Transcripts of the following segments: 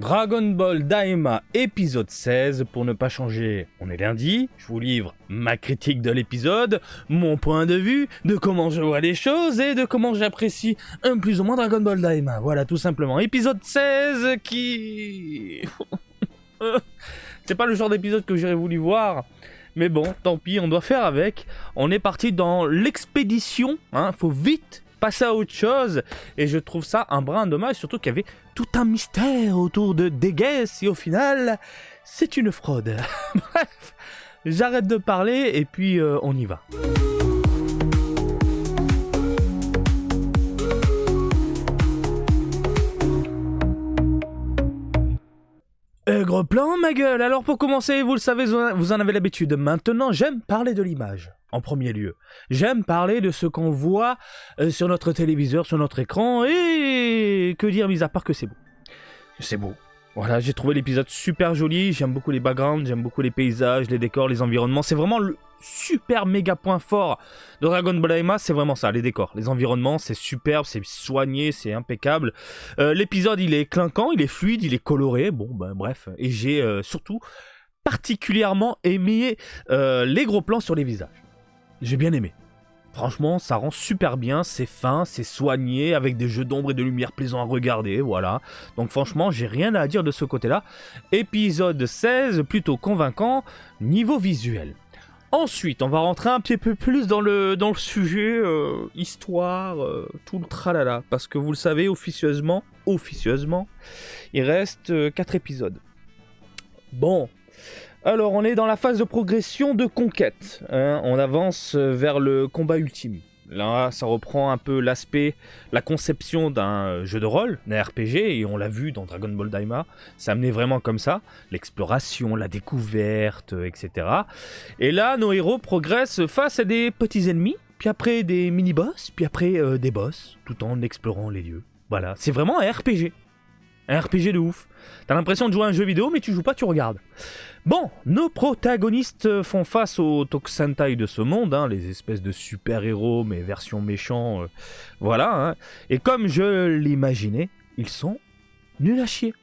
Dragon Ball Daima épisode 16, pour ne pas changer, on est lundi, je vous livre ma critique de l'épisode, mon point de vue, de comment je vois les choses et de comment j'apprécie un plus ou moins Dragon Ball Daima, voilà tout simplement. Épisode 16 qui... c'est pas le genre d'épisode que j'aurais voulu voir, mais bon, tant pis, on doit faire avec. On est parti dans l'expédition, faut vite passer à autre chose, et je trouve ça un brin dommage, surtout qu'il y avait tout un mystère autour de Dégès, et au final, c'est une fraude. Bref, j'arrête de parler, et puis on y va. Gros plan, ma gueule. Alors pour commencer, vous le savez, vous en avez l'habitude. Maintenant, j'aime parler de l'image, en premier lieu. J'aime parler de ce qu'on voit sur notre téléviseur, sur notre écran, et que dire, mis à part que c'est beau. C'est beau. Voilà, j'ai trouvé l'épisode super joli, j'aime beaucoup les backgrounds, j'aime beaucoup les paysages, les décors, les environnements. C'est vraiment le super méga point fort de Dragon Ball Daima, c'est vraiment ça, les décors, les environnements, c'est superbe, c'est soigné, c'est impeccable. L'épisode, il est clinquant, il est fluide, il est coloré, bon ben bref. Et j'ai surtout particulièrement aimé les gros plans sur les visages. J'ai bien aimé. Franchement, ça rend super bien, c'est fin, c'est soigné, avec des jeux d'ombre et de lumière plaisants à regarder, voilà. Donc franchement, j'ai rien à dire de ce côté-là. Épisode 16, plutôt convaincant, niveau visuel. Ensuite, on va rentrer un petit peu plus dans le sujet, histoire, tout le tralala. Parce que vous le savez, officieusement, il reste 4 épisodes. Bon... Alors, on est dans la phase de progression de conquête. On avance vers le combat ultime. Là, ça reprend un peu l'aspect, la conception d'un jeu de rôle, d'un RPG, et on l'a vu dans Dragon Ball Daima. Ça amenait vraiment comme ça, l'exploration, la découverte, etc. Et là, nos héros progressent face à des petits ennemis, puis après des mini-boss, puis après des boss, tout en explorant les lieux. Voilà, c'est vraiment un RPG. Un RPG de ouf. T'as l'impression de jouer à un jeu vidéo, mais tu joues pas, tu regardes. Bon, nos protagonistes font face aux Tokusentai de ce monde, les espèces de super-héros, mais version méchants, voilà. Et comme je l'imaginais, ils sont nuls à chier.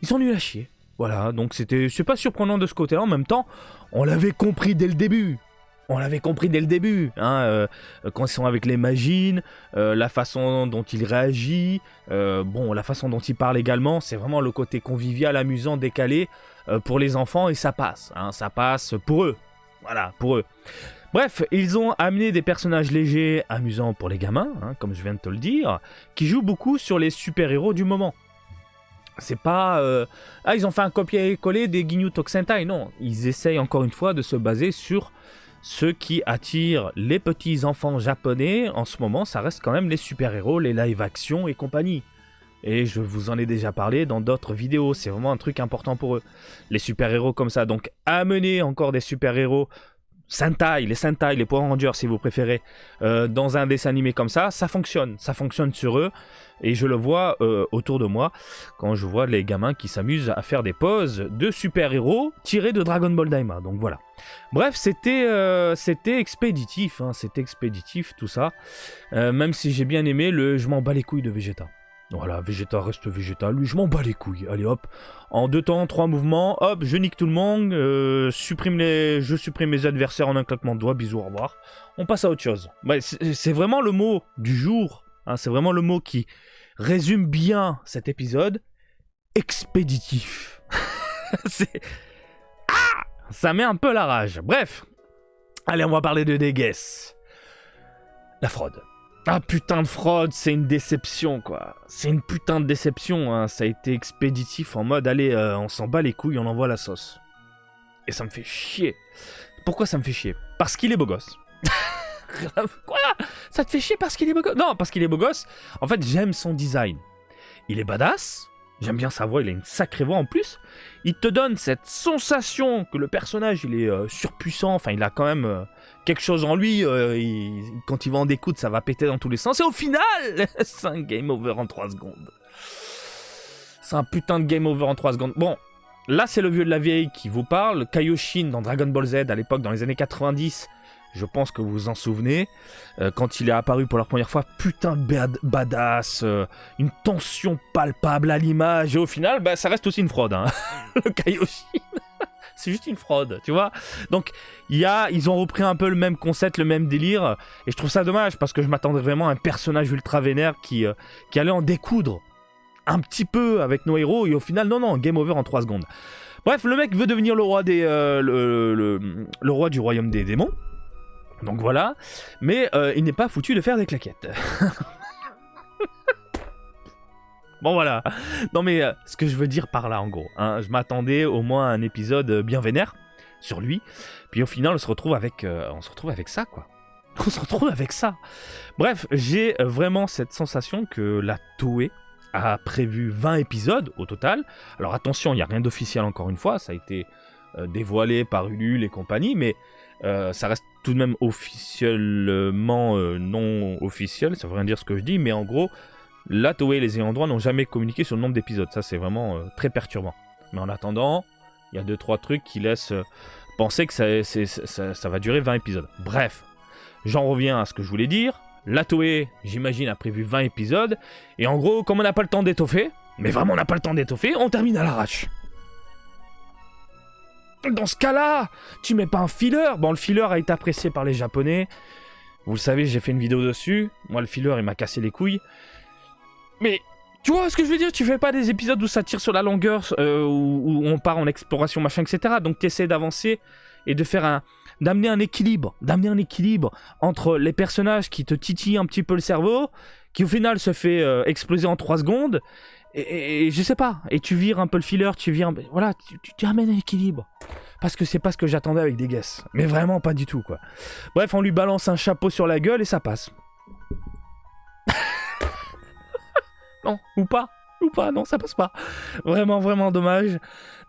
Ils sont nuls à chier. Voilà, donc c'est pas surprenant de ce côté-là. En même temps, on l'avait compris dès le début. Quand ils sont avec les Majin, la façon dont il réagit, la façon dont il parle également, c'est vraiment le côté convivial, amusant, décalé pour les enfants, et ça passe, ça passe pour eux, voilà, pour eux. Bref, ils ont amené des personnages légers, amusants pour les gamins, comme je viens de te le dire, qui jouent beaucoup sur les super-héros du moment. C'est pas... ils ont fait un copier-coller des Ginyu Tokusentai, non, ils essayent encore une fois de se baser sur... Ce qui attire les petits enfants japonais en ce moment, ça reste quand même les super-héros, les live-action et compagnie. Et je vous en ai déjà parlé dans d'autres vidéos, c'est vraiment un truc important pour eux. Les super-héros comme ça, donc amener encore des super-héros Sentai, les Power Rangers si vous préférez, dans un dessin animé comme ça fonctionne sur eux. Et je le vois autour de moi, quand je vois les gamins qui s'amusent à faire des poses de super-héros tirés de Dragon Ball Daima, donc voilà. Bref, c'était expéditif, c'était expéditif tout ça, même si j'ai bien aimé le « je m'en bats les couilles » de Vegeta. Voilà, Vegeta reste Vegeta, lui je m'en bats les couilles, allez hop, en 2 temps, 3 mouvements, hop, je nique tout le monde, je supprime mes adversaires en un claquement de doigts, bisous, au revoir, on passe à autre chose. Ouais, c'est vraiment le mot du jour, c'est vraiment le mot qui résume bien cet épisode, expéditif. Ça met un peu la rage, bref, allez, on va parler de Dégès. La fraude. Ah putain de fraude, c'est une déception quoi. C'est une putain de déception, ça a été expéditif en mode allez, on s'en bat les couilles, on envoie la sauce. Et ça me fait chier. Pourquoi ça me fait chier? Parce qu'il est beau gosse. Quoi? Ça te fait chier parce qu'il est beau gosse? Non, parce qu'il est beau gosse. En fait, j'aime son design. Il est badass. J'aime bien sa voix, il a une sacrée voix en plus. Il te donne cette sensation que le personnage, il est surpuissant. Enfin, il a quand même quelque chose en lui. Quand il va en découdre, ça va péter dans tous les sens. Et au final, c'est un game over en 3 secondes. C'est un putain de game over en 3 secondes. Bon, là, c'est le vieux de la vieille qui vous parle. Kaioshin dans Dragon Ball Z, à l'époque, dans les années 90, Je pense que vous vous en souvenez. Quand il est apparu pour la première fois, putain de badass, une tension palpable à l'image. Et au final, ça reste aussi une fraude. Hein. Le Kaioshin, c'est juste une fraude, tu vois. Donc, ils ont repris un peu le même concept, le même délire. Et je trouve ça dommage parce que je m'attendais vraiment à un personnage ultra vénère qui allait en découdre un petit peu avec nos héros. Et au final, non, game over en 3 secondes. Bref, le mec veut devenir le roi le roi du royaume des démons. Donc voilà, mais il n'est pas foutu de faire des claquettes. Bon voilà. Non mais ce que je veux dire par là en gros, hein, je m'attendais au moins à un épisode bien vénère sur lui, puis au final on se retrouve avec ça quoi. On se retrouve avec ça. Bref, j'ai vraiment cette sensation que la Toei a prévu 20 épisodes au total. Alors attention, il n'y a rien d'officiel encore une fois, ça a été dévoilé par Ulule et compagnie, mais ça reste tout de même officiellement non officiel, ça veut rien dire ce que je dis, mais en gros, la Toei et les ayants droit n'ont jamais communiqué sur le nombre d'épisodes, ça c'est vraiment très perturbant. Mais en attendant, il y a 2-3 trucs qui laissent penser que ça va durer 20 épisodes. Bref, j'en reviens à ce que je voulais dire. La Toei, j'imagine, a prévu 20 épisodes. Et en gros, comme on n'a pas le temps d'étoffer, mais vraiment on n'a pas le temps d'étoffer, on termine à l'arrache. Dans ce cas-là, tu mets pas un filler. Bon, le filler a été apprécié par les Japonais. Vous le savez, j'ai fait une vidéo dessus. Moi, le filler, il m'a cassé les couilles. Mais, tu vois ce que je veux dire? Tu fais pas des épisodes où ça tire sur la longueur, où on part en exploration, machin, etc. Donc, tu essaies d'avancer et de faire d'amener un équilibre entre les personnages qui te titillent un petit peu le cerveau, qui au final se fait exploser en 3 secondes, et je sais pas, et tu vires un peu le filler, voilà, tu amènes un équilibre. Parce que c'est pas ce que j'attendais avec des guesses. Mais vraiment pas du tout, quoi. Bref, on lui balance un chapeau sur la gueule et ça passe. Non, ou pas, non, ça passe pas. Vraiment, vraiment dommage.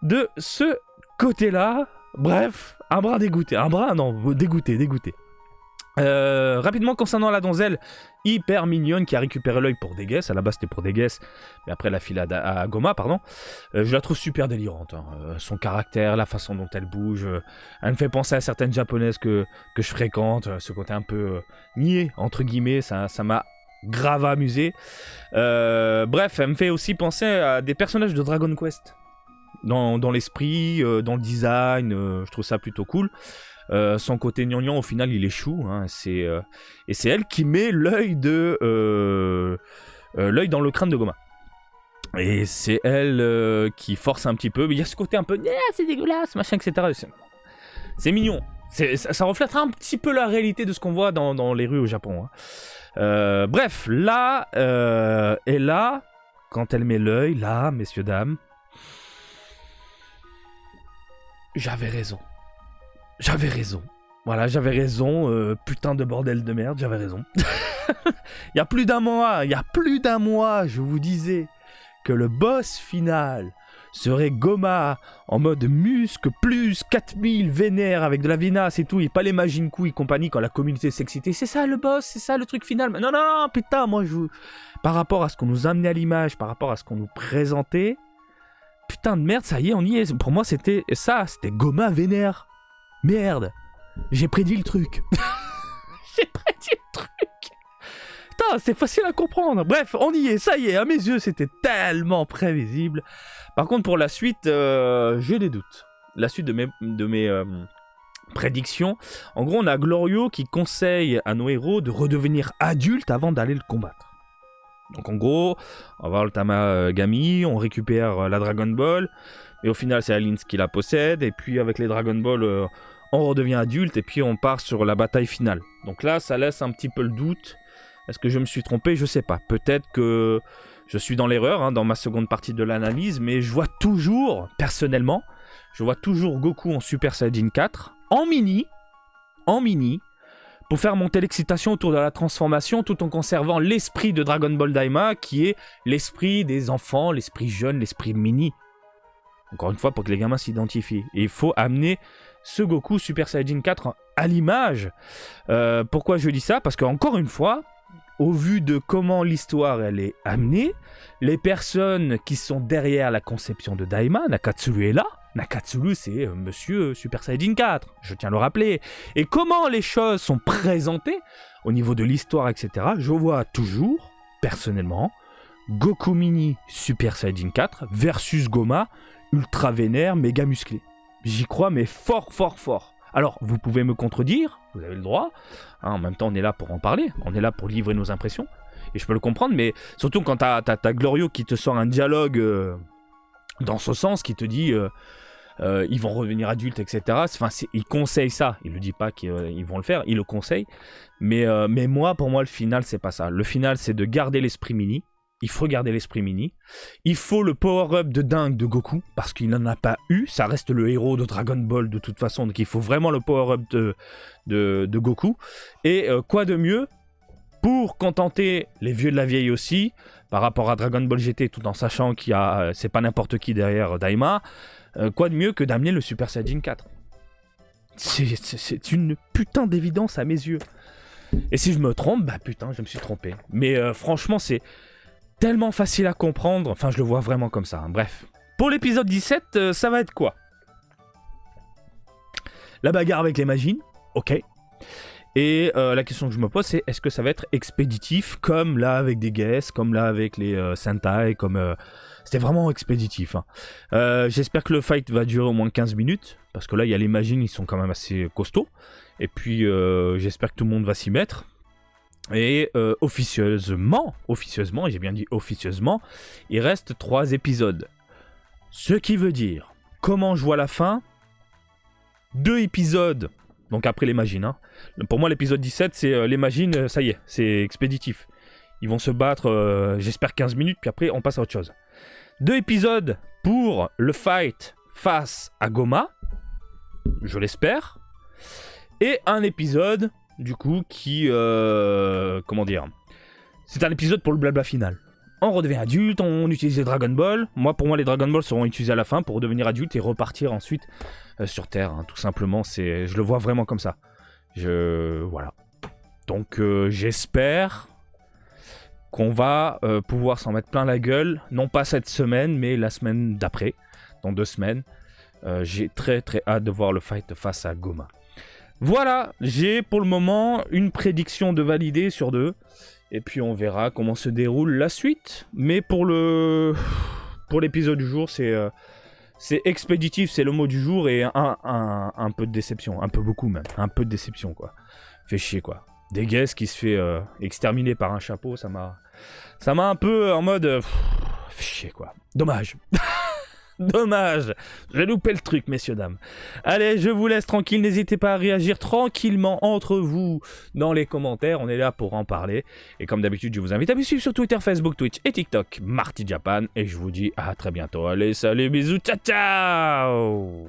De ce côté-là, bref, dégoûté. Rapidement concernant la donzelle hyper mignonne qui a récupéré l'œil pour Dégès, à la base c'était pour Dégès, mais après la file à Goma, pardon. Je la trouve super délirante, hein. Son caractère, la façon dont elle bouge, elle me fait penser à certaines japonaises que je fréquente, ce côté un peu niais, entre guillemets, ça m'a grave amusé. Bref, elle me fait aussi penser à des personnages de Dragon Quest. Dans l'esprit, dans le design, je trouve ça plutôt cool. Son côté gnangnan, au final, il échoue. Hein, et c'est elle qui met l'œil dans le crâne de Goma. Et c'est elle qui force un petit peu. Mais il y a ce côté un peu, c'est dégueulasse, machin, etc. C'est mignon. Ça reflète un petit peu la réalité de ce qu'on voit dans les rues au Japon. Hein. Bref, là, et là, quand elle met l'œil, là, messieurs, dames, j'avais raison. Voilà, j'avais raison. Putain de bordel de merde, j'avais raison. Il y a plus d'un mois, je vous disais que le boss final serait Goma en mode muscle plus 4000 vénère avec de la vinasse et tout, et pas les Majinku et compagnie quand la communauté s'excitait. C'est ça le boss, c'est ça le truc final. Non, putain, moi par rapport à ce qu'on nous amenait à l'image, par rapport à ce qu'on nous présentait, putain de merde, ça y est, on y est. Pour moi, c'était Goma vénère. Merde, j'ai prédit le truc. Putain, c'est facile à comprendre. Bref, on y est, ça y est, à mes yeux, c'était tellement prévisible. Par contre, pour la suite, j'ai des doutes. La suite de mes prédictions. En gros, on a Glorio qui conseille à nos héros de redevenir adultes avant d'aller le combattre. Donc en gros, on va voir le Tamagami, on récupère la Dragon Ball, et au final c'est Aline qui la possède, et puis avec les Dragon Ball, on redevient adulte, et puis on part sur la bataille finale. Donc là, ça laisse un petit peu le doute. Est-ce que je me suis trompé? Je sais pas. Peut-être que je suis dans l'erreur, hein, dans ma seconde partie de l'analyse, mais je vois toujours, personnellement, Goku en Super Saiyajin 4, en mini, pour faire monter l'excitation autour de la transformation, tout en conservant l'esprit de Dragon Ball Daima, qui est l'esprit des enfants, l'esprit jeune, l'esprit mini. Encore une fois, pour que les gamins s'identifient. Et il faut amener ce Goku Super Saiyajin 4 à l'image. Pourquoi je dis ça? Parce qu'encore une fois, au vu de comment l'histoire elle est amenée, les personnes qui sont derrière la conception de Daima, Nakatsuru est là, Nakatsuru, c'est Monsieur Super Saiyajin 4, je tiens à le rappeler. Et comment les choses sont présentées au niveau de l'histoire, etc. Je vois toujours, personnellement, Goku Mini Super Saiyajin 4 versus Goma, ultra vénère, méga musclé. J'y crois, mais fort, fort, fort. Alors, vous pouvez me contredire, vous avez le droit. En même temps, on est là pour en parler, on est là pour livrer nos impressions. Et je peux le comprendre, mais surtout quand t'as Glorio qui te sort un dialogue dans ce sens, qui te dit ils vont revenir adultes, etc. Enfin, il conseille ça. Il ne dit pas qu'ils vont le faire, il le conseille. Mais pour moi, le final, c'est pas ça. Le final, c'est de garder l'esprit mini. Il faut garder l'esprit mini. Il faut le power-up de dingue de Goku, parce qu'il n'en a pas eu. Ça reste le héros de Dragon Ball de toute façon, donc il faut vraiment le power-up de Goku. Et quoi de mieux pour contenter les vieux de la vieille aussi, par rapport à Dragon Ball GT, tout en sachant qu'il y a, c'est pas n'importe qui derrière Daima, quoi de mieux que d'amener le Super Saiyajin 4 ? C'est une putain d'évidence à mes yeux. Et si je me trompe, bah putain, je me suis trompé. Mais franchement, c'est tellement facile à comprendre, enfin je le vois vraiment comme ça, hein. Bref. Pour l'épisode 17, ça va être quoi ? La bagarre avec les Majin, ok. Et la question que je me pose, c'est est-ce que ça va être expéditif, comme là avec des guests, comme là avec les Sentai, comme... C'était vraiment expéditif, hein. J'espère que le fight va durer au moins 15 minutes, parce que là, il y a les Majin, ils sont quand même assez costauds. Et puis, j'espère que tout le monde va s'y mettre. Et officieusement, et j'ai bien dit officieusement, il reste 3 épisodes. Ce qui veut dire, comment je vois la fin, 2 épisodes, donc après les Majin. Hein. Pour moi, l'épisode 17, c'est les Majin, ça y est, c'est expéditif. Ils vont se battre, j'espère 15 minutes, puis après, on passe à autre chose. 2 épisodes pour le fight face à Goma, je l'espère. Et un épisode... du coup, qui... comment dire ? C'est un épisode pour le blabla final. On redevient adulte, on utilise les Dragon Ball. Pour moi, les Dragon Ball seront utilisés à la fin pour redevenir adulte et repartir ensuite sur Terre. Hein, tout simplement, je le vois vraiment comme ça. Voilà. Donc, j'espère qu'on va pouvoir s'en mettre plein la gueule. Non pas cette semaine, mais la semaine d'après. Dans 2 semaines. J'ai très très hâte de voir le fight face à Goma. Voilà, j'ai pour le moment une prédiction de validée sur 2. Et puis on verra comment se déroule la suite. Mais pour l'épisode du jour, c'est expéditif, c'est le mot du jour. Et un peu de déception, un peu beaucoup même. Un peu de déception quoi. Fait chier quoi. Des guests qui se fait exterminer par un chapeau, ça m'a un peu en mode... fait chier quoi. Dommage. Dommage, j'ai loupé le truc, messieurs, dames. Allez, je vous laisse tranquille, n'hésitez pas à réagir tranquillement entre vous dans les commentaires, on est là pour en parler. Et comme d'habitude, je vous invite à me suivre sur Twitter, Facebook, Twitch et TikTok, Marty Japan. Et je vous dis à très bientôt. Allez, salut, bisous, ciao, ciao!